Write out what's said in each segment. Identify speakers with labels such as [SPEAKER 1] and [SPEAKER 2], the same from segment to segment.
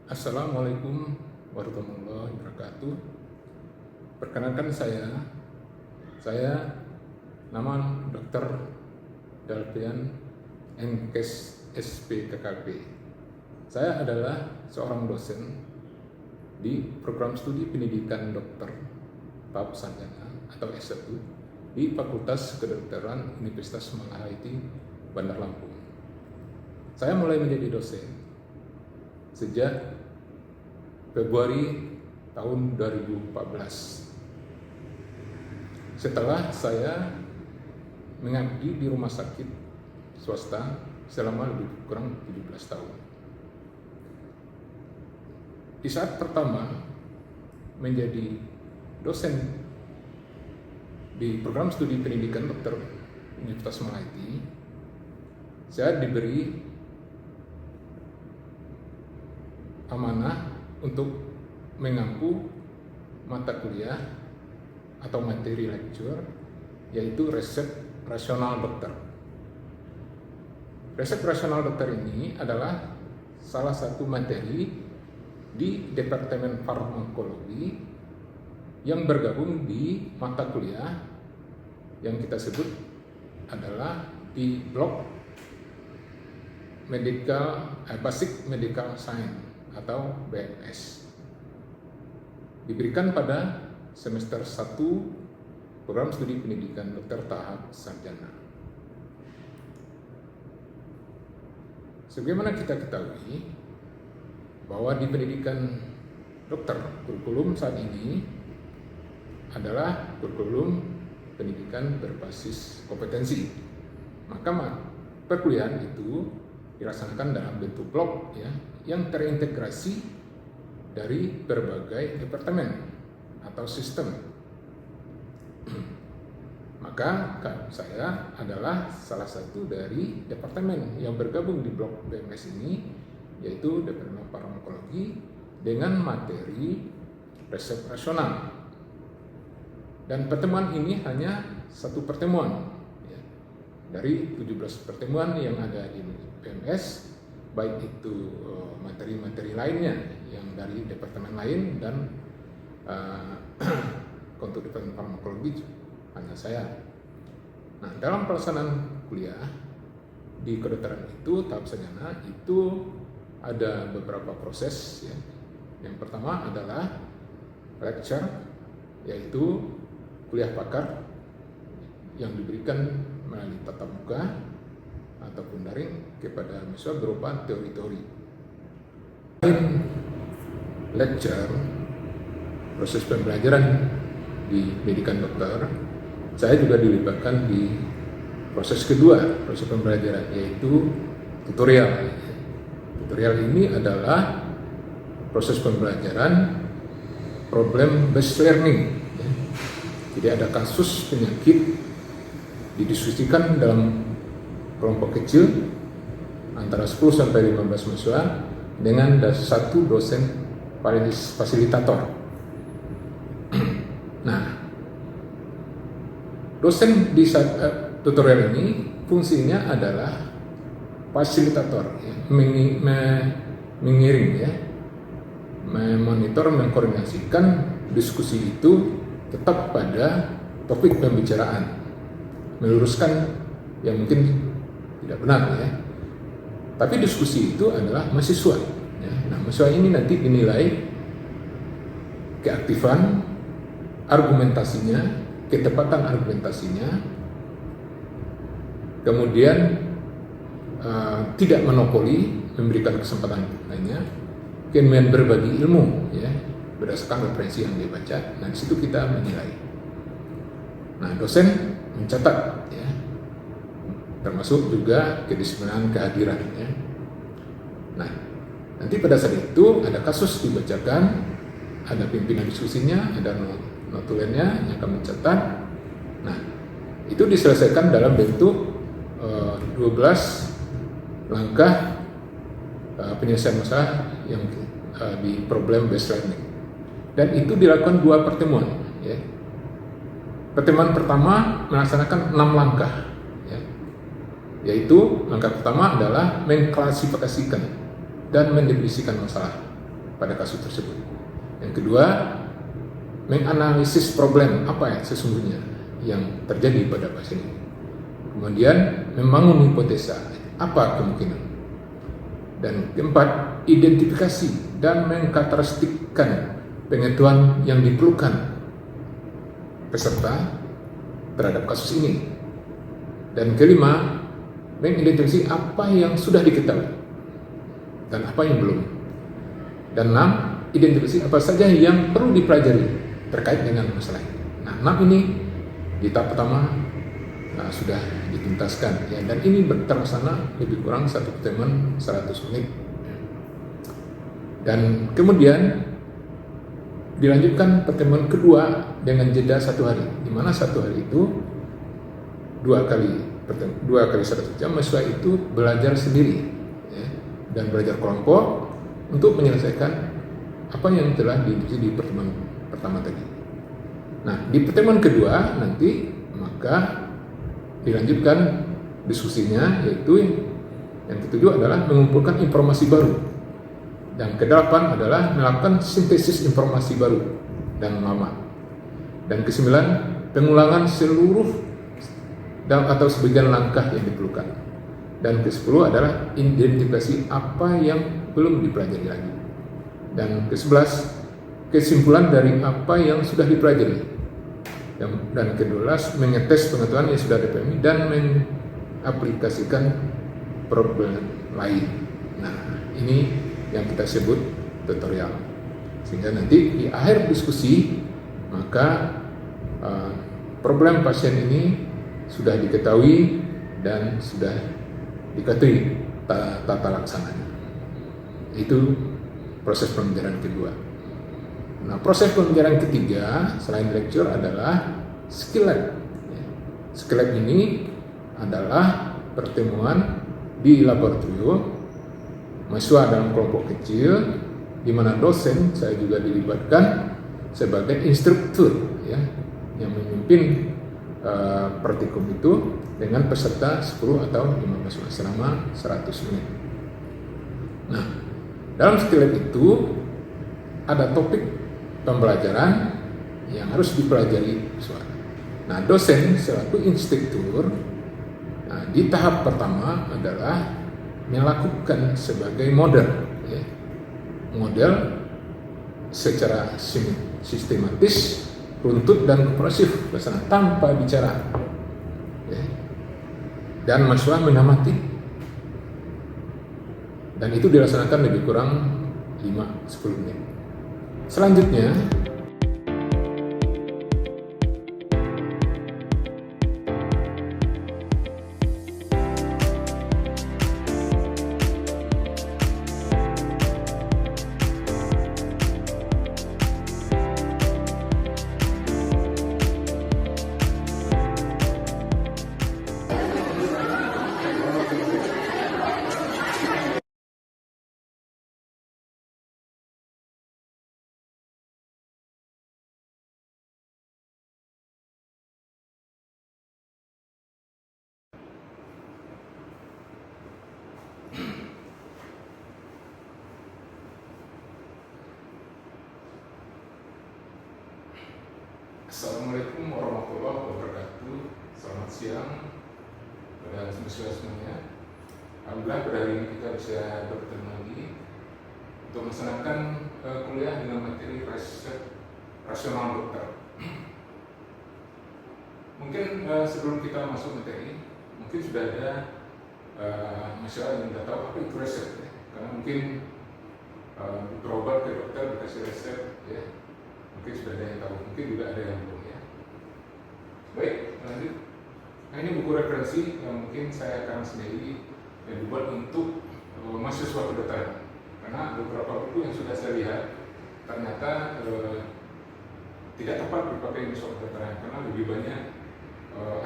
[SPEAKER 1] Assalamualaikum warahmatullahi wabarakatuh. Perkenalkan saya nama Dr. Dalpian Enkes SPKKP. Saya adalah seorang dosen di program studi pendidikan dokter tahap sarjana atau S1 di Fakultas Kedokteran Universitas Malahiti, Bandar Lampung. Saya mulai menjadi dosen sejak Februari tahun 2014. Setelah saya mengabdi di rumah sakit swasta selama lebih kurang 17 tahun. Di saat pertama menjadi dosen di program studi pendidikan dokter Universitas Malahiti, saya diberi amanah untuk mengampu mata kuliah atau materi lecture, yaitu resep rasional dokter. Resep rasional dokter ini adalah salah satu materi di Departemen Farmakologi yang bergabung di mata kuliah yang kita sebut adalah di blok Basic Medical Science atau BMS. Diberikan pada semester 1 program studi pendidikan dokter tahap sarjana. Sebagaimana kita ketahui bahwa di pendidikan dokter, kurikulum saat ini adalah kurikulum pendidikan berbasis kompetensi. Maka perkuliahan itu dilaksanakan dalam bentuk blok yang terintegrasi dari berbagai departemen atau sistem. Maka saya adalah salah satu dari departemen yang bergabung di blok BMS ini, yaitu Departemen Farmakologi dengan materi resep rasional. Dan pertemuan ini hanya satu pertemuan dari 17 pertemuan yang ada di BMS, baik itu materi-materi lainnya yang dari departemen lain dan untuk Departemen Farmakologi hanya saya. Nah, dalam pelaksanaan kuliah di kedokteran itu tahap sarjana itu ada beberapa proses ya. Yang pertama adalah lecture, yaitu kuliah pakar yang diberikan melalui tatap muka ataupun daring kepada mahasiswa berupa teori-teori. Selain lecture, proses pembelajaran di pendidikan dokter, saya juga dilibatkan di proses kedua, proses pembelajaran, yaitu tutorial. Tutorial ini adalah proses pembelajaran problem based learning. Jadi ada kasus penyakit didiskusikan dalam kelompok kecil antara 10 sampai 15 mahasiswa dengan satu dosen fasilitator. Nah, dosen di tutorial ini fungsinya adalah fasilitator, mengiring memonitor, mengkoordinasikan diskusi itu tetap pada topik pembicaraan, meluruskan yang mungkin tidak benar Tapi diskusi itu adalah mahasiswa. Nah, mahasiswa ini nanti dinilai keaktifan argumentasinya, ketepatan argumentasinya, kemudian tidak monopoli, memberikan kesempatan lainnya, kemudian berbagi ilmu berdasarkan referensi yang dia baca. Nah, di situ kita menilai. Nah, dosen mencatat termasuk juga kedisiplinan kehadiran Nah, nanti pada saat itu ada kasus dibacakan, ada pimpinan diskusinya, ada notulennya yang akan mencatat. Nah, itu diselesaikan dalam bentuk 12 langkah penyelesaian masalah yang di problem based learning. Dan itu dilakukan 2 pertemuan Pertemuan pertama melaksanakan 6 langkah yaitu langkah pertama adalah mengklasifikasikan dan mendefinisikan masalah. pada kasus tersebut. Yang kedua, menganalisis problem apa yang sesungguhnya yang terjadi pada pasien ini. Kemudian membangun hipotesa apa kemungkinan. Dan keempat, identifikasi dan mengkarakteristikkan pengetahuan yang diperlukan peserta terhadap kasus ini. Dan kelima, mengidentifikasi apa yang sudah diketahui dan apa yang belum. Dan enam, identifikasi apa saja yang perlu dipelajari terkait dengan masalah ini. Nah, 6 ini di tahap pertama sudah dituntaskan ya, dan ini terlaksana lebih kurang satu pertemuan 100 menit. Dan kemudian dilanjutkan pertemuan kedua dengan jeda 1 hari, di mana 1 hari itu dua kali 1 jam mahasiswa itu belajar sendiri ya, dan belajar kelompok untuk menyelesaikan apa yang telah didiskusi di pertemuan pertama tadi. Nah, di pertemuan kedua nanti maka dilanjutkan diskusinya, yaitu yang ketujuh adalah mengumpulkan informasi baru, dan kedelapan adalah melakukan sintesis informasi baru dan lama, dan kesembilan pengulangan seluruh atau sebagian langkah yang diperlukan, dan ke-10 adalah identifikasi apa yang belum dipelajari lagi, dan ke-11 kesimpulan dari apa yang sudah dipelajari, dan ke-12 mengetes pengetahuan yang sudah dipahami dan mengaplikasikan problem lain. Nah, ini yang kita sebut tutorial. Sehingga nanti di akhir diskusi maka problem pasien ini sudah diketahui dan sudah diketahui tata laksananya. Itu proses pembelajaran kedua. Nah, proses pembelajaran ketiga selain lecture adalah skill lab. Skill lab ini adalah pertemuan di laboratorium mahasiswa dalam kelompok kecil, di mana dosen saya juga dilibatkan sebagai instruktur ya, yang memimpin praktikum itu dengan peserta 10 atau 15 orang selama 100 menit. Nah, dalam skill lab itu ada topik pembelajaran yang harus dipelajari siswa. Nah, dosen selaku instruktur di tahap pertama adalah melakukan sebagai model ya, model secara sistematis, runtut dan komprehensif tanpa bicara ya. Dan mahasiswa mengamati, dan itu dilaksanakan lebih kurang 5-10 menit. Selanjutnya, Assalamualaikum warahmatullahi wabarakatuh. Selamat siang pada mahasiswa semuanya. Alhamdulillah pada hari ini kita bisa bertemu lagi untuk melaksanakan kuliah dengan materi riset rasional dokter. Mungkin sebelum kita masuk materi, mungkin sudah ada mahasiswa yang tidak tahu apa itu riset ya. Karena mungkin berobat ke dokter dikasih resep ya. Mungkin sudah ada yang tahu, mungkin juga ada yang belum ya. Baik, lanjut. Nah, ini buku referensi yang mungkin saya akan sendiri yang dibuat untuk mahasiswa kedokteran. Karena beberapa buku yang sudah saya lihat ternyata tidak tepat dipakai mahasiswa kedokteran karena lebih banyak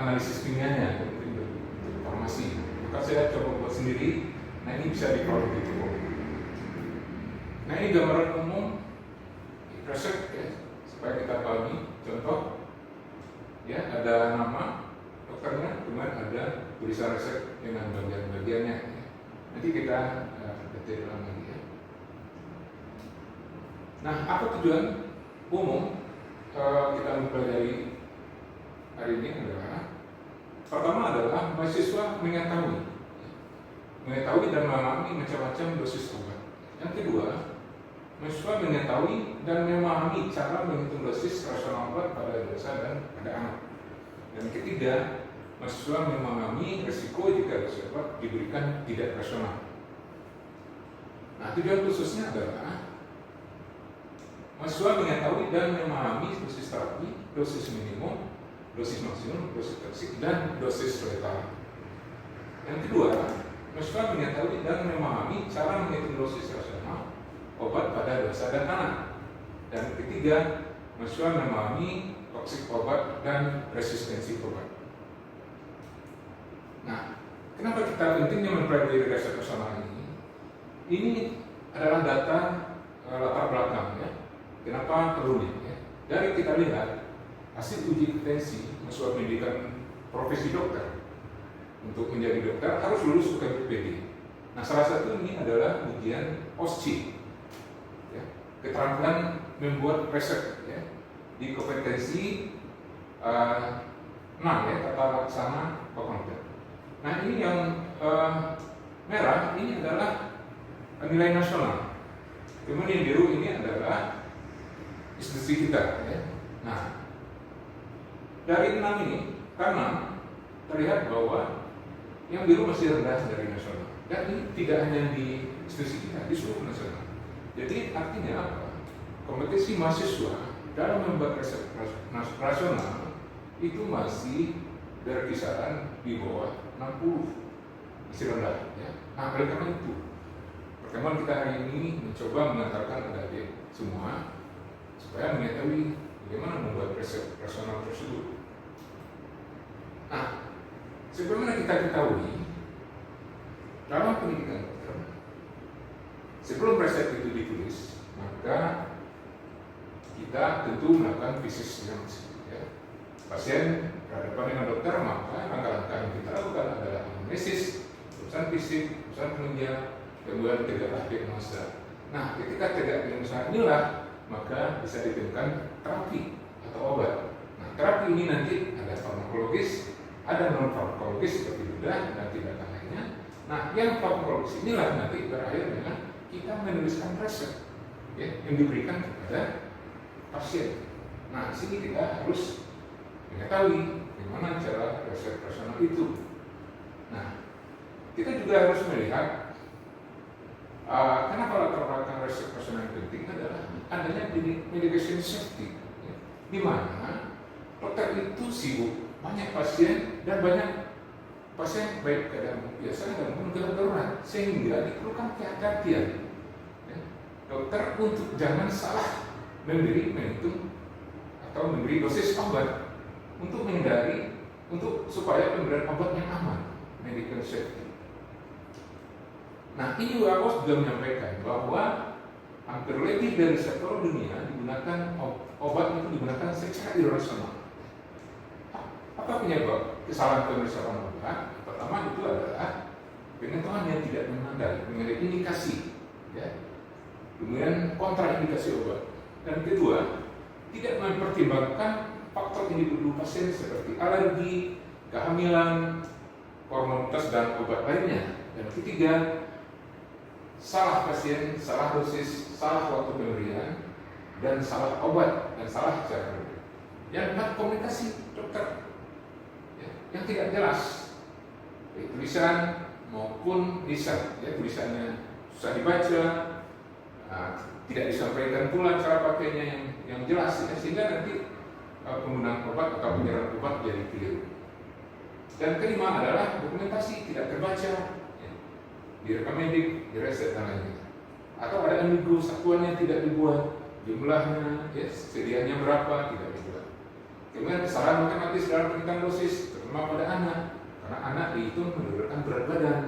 [SPEAKER 1] analisis kimianya mungkin untuk farmasi. Maka saya coba buat sendiri. Nah, ini bisa di-upload di buku. Nah, ini gambaran umum resep ya, supaya kita pahami. Contoh ya, ada nama dokternya, kemudian ada tulisan resep dengan bagian-bagiannya ya. Nanti kita detail lagi ya. Nah, apa tujuan umum kita mempelajari hari ini adalah pertama adalah mahasiswa mengetahui dan memahami macam-macam dosis obat. Yang kedua, mahasiswa mengetahui dan memahami cara menghitung dosis rasional obat pada dewasa dan pada anak. Dan ketiga, mahasiswa memahami risiko jika dosis obat diberikan tidak rasional. Nah, tujuan khususnya adalah mahasiswa mengetahui dan memahami dosis terapi, dosis minimum, dosis maksimum, dosis toksik, dan dosis letal. Yang kedua, mahasiswa mengetahui dan memahami cara menghitung dosis rasional obat pada dewasa dan anak. Dan ketiga, mahasiswa memahami toksik obat dan resistensi obat. Nah, kenapa kita pentingnya mempelajari resep personal ini? Ini adalah data latar belakang ya. Kenapa perlunya? Ya? Dari kita lihat hasil uji kompetensi mahasiswa pendidikan profesi dokter untuk menjadi dokter harus lulus UKPPD. Nah, salah satu ini adalah ujian OSCE, ya, keterampilan membuat resep ya, di kompetensi 6 ya, tata laksana komputer. Nah, ini yang merah ini adalah nilai nasional. Kemudian yang biru ini adalah institusi kita ya. Nah, dari 6 ini karena terlihat bahwa yang biru masih rendah dari nasional. Dan ini tidak hanya di institusi kita, di seluruh nasional. Jadi artinya apa? Kompetensi mahasiswa dalam membuat resep rasional itu masih berkisaran di bawah 60, masih rendah ya. Nah, oleh karena itu pertemuan kita hari ini mencoba mengantarkan adik-adik semua supaya mengetahui bagaimana membuat resep rasional tersebut. Nah, sebagaimana kita ketahui dalam pendidikan dokter, sebelum resep itu ditulis, maka kita tentu melakukan fisis ya. Pasien berhadapan dengan dokter, maka langkah-langkah yang kita lakukan adalah anamnesis, urusan fisik, urusan penunjang, kemudian tegaklah diagnosa. Nah, ketika tegak diagnosa inilah maka bisa ditemukan terapi atau obat. Nah, terapi ini nanti ada farmakologis, ada non farmakologis seperti bedah dan tindakan lainnya. Nah, yang farmakologis inilah nanti berakhir dengan kita menuliskan resep ya, yang diberikan kepada pasien. Nah, di sini kita harus mengetahui bagaimana cara resep rasional itu. Nah, kita juga harus melihat kenapa latar belakang resep rasional yang penting adalah adanya medication safety ya, di mana dokter itu sibuk, banyak pasien dan banyak pasien baik keadaan biasa dan keadaan darurat, sehingga diperlukan kehati-hatian ya, dokter untuk jangan salah menghitung atau memberi dosis obat untuk menghindari supaya pemberian obat yang aman, medical safety. Nah, ini WHO juga menyampaikan bahwa hampir lebih dari seluruh dunia digunakan obat itu digunakan secara irasional. Apa penyebab kesalahan pemeriksaan obat? Pertama itu adalah pengetahuan yang tidak memadai mengenai indikasi, ya. Kemudian kontraindikasi obat. Dan kedua, tidak mempertimbangkan faktor individu pasien seperti alergi, kehamilan, hormonitas dan obat lainnya. Dan ketiga, salah pasien, salah dosis, salah waktu pemberian, dan salah obat dan salah cara pemberian. Yang keempat, komunikasi dokter ya, yang tidak jelas, baik tulisan maupun lisan. Ya, tulisannya susah dibaca, tidak disampaikan pula cara pakainya yang jelas, ya, sehingga nanti penggunaan obat atau penyerahan obat jadi keliru. Dan kelima adalah dokumentasi tidak terbaca, ya, di rekam medik, di resep dan lainnya. Atau ada ambigu, satuannya tidak dibuat, jumlahnya, ya, sedianya berapa tidak dibuat. Kemudian kesalahan matematis dalam penghitungan dosis, terutama pada anak, karena anak dihitung berdasarkan berat badan,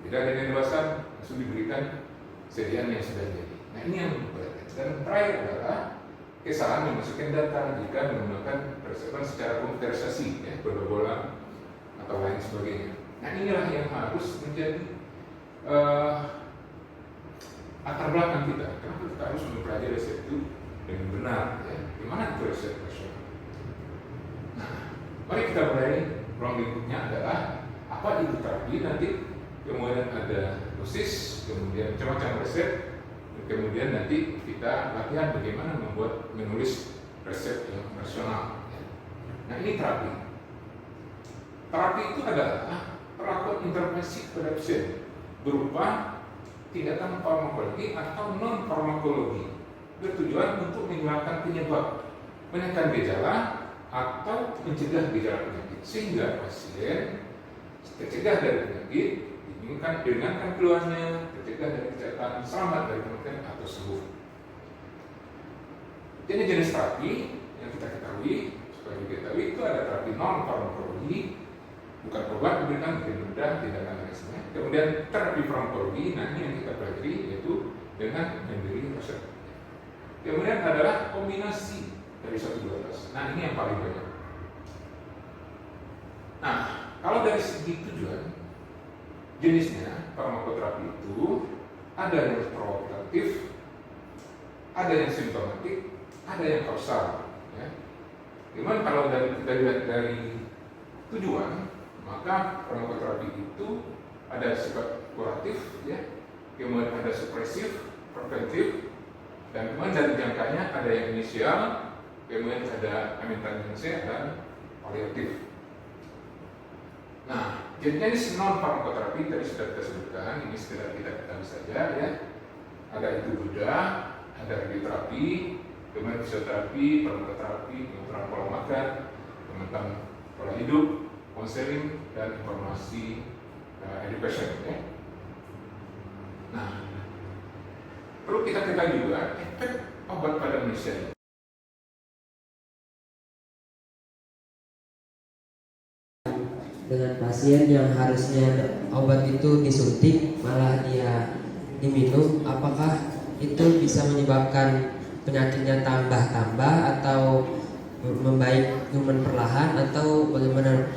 [SPEAKER 1] tidak dengan dewasa langsung diberikan sediaan yang sudah jadi. Nah, ini yang memberatkan. Dan terakhir adalah kesalahan memasukkan data jika menggunakan persiapan secara komputerisasi, ya, bola-bola atau lain sebagainya. Nah, inilah yang harus menjadi latar belakang kita. Kenapa kita harus mempelajari riset itu dengan benar? Ya? Gimana itu riset rasional? Nah, mari kita mulai. Ruang lingkupnya adalah apa itu terapi, nanti kemudian ada dosis, kemudian macam-macam riset, kemudian nanti kita latihan bagaimana menulis riset yang rasional. Ya. Nah, ini terapi. Terapi itu adalah perlakuan intervensi kepada pasien berupa tindakan farmakologi atau non farmakologi bertujuan untuk menghilangkan penyebab, menekan gejala atau mencegah gejala penyakit sehingga pasien tercegah dari penyakit, diringankan keluhannya, tercegah dari kecelakaan, selamat dari kematian atau sembuh. Jadi jenis terapi yang kita ketahui, supaya diketahui itu ada terapi non farmakologi, bukan obat diberikan, bedah, tindakan dan sebagainya. Kemudian terapi farmakologi, nah ini yang kita pelajari yaitu dengan memberi resep. Kemudian adalah kombinasi dari 1-12. Nah ini yang paling banyak. Nah kalau dari segi tujuan, jenisnya farmakoterapi itu ada yang provokatif, ada yang simptomatik, ada yang kausal. Ya. Cuman kalau dari tujuan, maka farmakoterapi itu ada sifat kuratif, ya, kemudian ada supresif, preventif, dan kemudian dari jangkanya ada yang inisial, kemudian ada maintenance dan paliatif. Nah, jenis non farmakoterapi tadi sudah kita sebutkan, ini sekedar kita ketahui saja, ya. Ada itu Buddha, ada radioterapi, kemudian fisioterapi, farmakoterapi, pengaturan pola makan, pengetahuan pola hidup, konseling, dan informasi education. Ya. Nah, perlu kita ketahui juga efek obat pada manusia.
[SPEAKER 2] Dengan pasien yang harusnya obat itu disuntik malah dia diminum, apakah itu bisa menyebabkan penyakitnya tambah-tambah atau membaik cuman perlahan, atau bagaimana?